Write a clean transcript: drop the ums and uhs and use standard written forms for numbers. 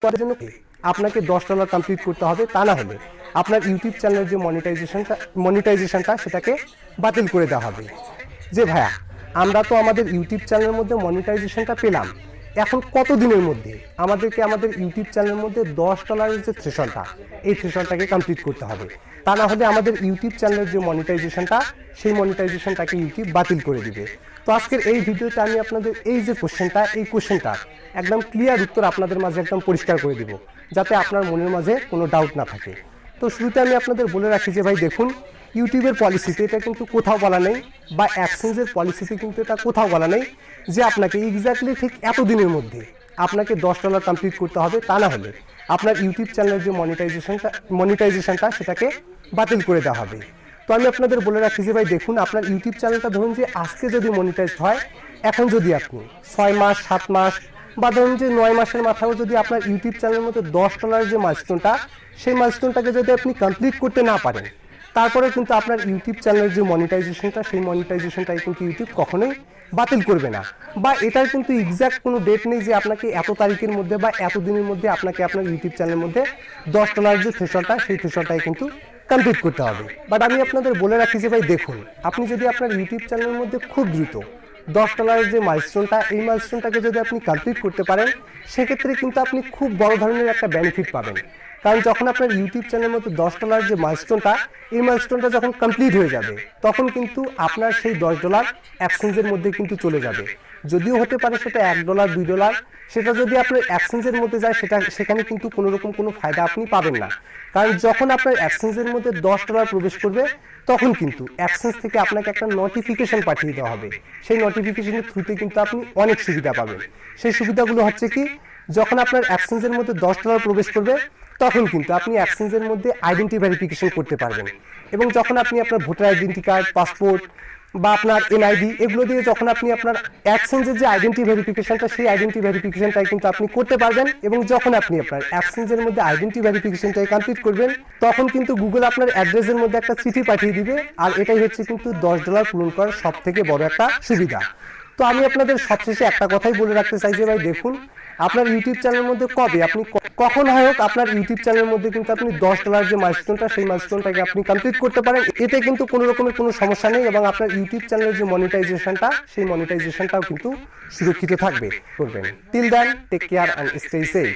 করার জন্য আপনাকে $10 কমপ্লিট করতে হবে, তা না হলে আপনার ইউটিউব চ্যানেলের যে মনিটাইজেশনটা সেটাকে বাতিল করে দেওয়া হবে। যে ভাইয়া, আমরা তো আমাদের ইউটিউব চ্যানেলের মধ্যে মনিটাইজেশনটা পেলাম, এখন কত দিনের মধ্যে আমাদেরকে আমাদের ইউটিউব চ্যানেলের মধ্যে $10 যে থ্রেশহোল্ডটা, এই থ্রেশহোল্ডটাকে কমপ্লিট করতে হবে, তা না হলে আমাদের ইউটিউব চ্যানেলের যে মনিটাইজেশনটা সেই মনিটাইজেশনটাকে ইউটিউব বাতিল করে দিবে। তো আজকের এই ভিডিওতে আমি আপনাদের এই যে কোশ্চেনটা একদম ক্লিয়ার উত্তর আপনাদের মাঝে একদম পরিষ্কার করে দিব, যাতে আপনার মনের মাঝে কোনো ডাউট না থাকে। তো শুরুতে আমি আপনাদের বলে রাখি যে ভাই দেখুন, ইউটিউবের পলিসিতে এটা কিন্তু কোথাও বলা নেই, বা অ্যাডসেন্সের পলিসিতে কিন্তু এটা কোথাও বলা নেই যে আপনাকে এক্স্যাক্টলি ঠিক এত দিনের মধ্যে আপনাকে $10 কমপ্লিট করতে হবে, তা না হলে আপনার ইউটিউব চ্যানেলের যে মনিটাইজেশনটা সেটাকে বাতিল করে দেওয়া হবে। তো আমি আপনাদের বলে রাখি যে ভাই দেখুন, আপনার ইউটিউব চ্যানেলটা ধরুন যে আজকে যদি মনিটাইজড হয়, এখন যদি আপনি 6 মাস 7 মাস বা ধরুন যে 9 মাসের মাথায়ও যদি আপনার ইউটিউব চ্যানেলের মধ্যে $10 যে মাইলস্টোনটা, সেই মাইলস্টোনটাকে যদি আপনি কমপ্লিট করতে না পারেন, তারপরে কিন্তু আপনার ইউটিউব চ্যানেলের যে মনিটাইজেশনটা সেই মনিটাইজেশনটাই কিন্তু ইউটিউব কখনোই বাতিল করবে না, বা এটার কিন্তু এক্স্যাক্ট কোনো ডেট নেই যে আপনাকে এত তারিখের মধ্যে বা এত দিনের মধ্যে আপনাকে আপনার ইউটিউব চ্যানেলের মধ্যে $10 যে থ্রেশহোল্ডটা সেই থ্রেশহোল্ডটাই কিন্তু কমপ্লিট করতে হবে। বাট আমি আপনাদের বলে রাখি যে ভাই দেখুন, আপনি যদি আপনার ইউটিউব চ্যানেলের মধ্যে খুব দ্রুত $10 যে মাইলস্টোনটা, এই মাইলস্টোনটাকে যদি আপনি কমপ্লিট করতে পারেন, সেক্ষেত্রে কিন্তু আপনি খুব বড় ধরনের একটা বেনিফিট পাবেন। কারণ যখন আপনার ইউটিউব চ্যানেলের মধ্যে $10 যে মাইলস্টোনটা, এই মাইলস্টোনটা যখন কমপ্লিট হয়ে যাবে, তখন কিন্তু আপনার সেই $10 অ্যাডসেন্সের মধ্যে কিন্তু চলে যাবে। যদিও হতে পারে সেটা $1 $2, সেটা যদি আপনার অ্যাডসেন্সের মধ্যে যায়, সেখানে কিন্তু কোনো রকম কোনো ফায়দা আপনি পাবেন না। কারণ যখন আপনার অ্যাডসেন্সের মধ্যে $10 প্রবেশ করবে, তখন কিন্তু অ্যাডসেন্স থেকে আপনাকে একটা নোটিফিকেশন পাঠিয়ে দেওয়া হবে। সেই নোটিফিকেশনের থ্রুতে কিন্তু আপনি অনেক সুবিধা পাবেন। সেই সুবিধাগুলো হচ্ছে কি, যখন আপনার অ্যাডসেন্সের মধ্যে $10 প্রবেশ করবে, তখন কিন্তু আপনি অ্যাডসেন্সের মধ্যে আইডেন্টি ভেরিফিকেশন করতে পারবেন। এবং যখন আপনি আপনার ভোটার আইডেন্টি কার্ড, পাসপোর্ট বা আপনার এনআইডি, এগুলো দিয়ে যখন আপনি আপনার অ্যাডসেন্সের যে আইডেন্টি ভেরিফিকেশনটা, সেই আইডেন্টি ভেরিফিকেশনটাই কিন্তু আপনি করতে পারবেন। এবং যখন আপনি আপনার অ্যাডসেন্সের মধ্যে আইডেন্টি ভেরিফিকেশনটাই কমপ্লিট করবেন, তখন কিন্তু গুগল আপনার অ্যাড্রেসের মধ্যে একটা চিঠি পাঠিয়ে দিবে। আর এটাই হচ্ছে কিন্তু $10 পূরণ করার সব থেকে বড় একটা সুবিধা। তো আমি আপনাদের সবশেষে একটা কথাই বলে রাখতে চাই যে ভাই দেখুন, আপনার ইউটিউব চ্যানেলের মধ্যে কবে আপনি কখন হয় হোক, আপনার ইউটিউব চ্যানেলের মধ্যে কিন্তু আপনি $10 যে মাইলস্টোনটা, সেই মাইলস্টোনটাকে আপনি কমপ্লিট করতে পারেন। এতে কিন্তু কোনো রকমের কোনো সমস্যা নেই, এবং আপনার ইউটিউব চ্যানেলের যে মনিটাইজেশনটা, সেই মনিটাইজেশনটাও কিন্তু সুরক্ষিত থাকবে। করবেন। Till then, take care and stay safe.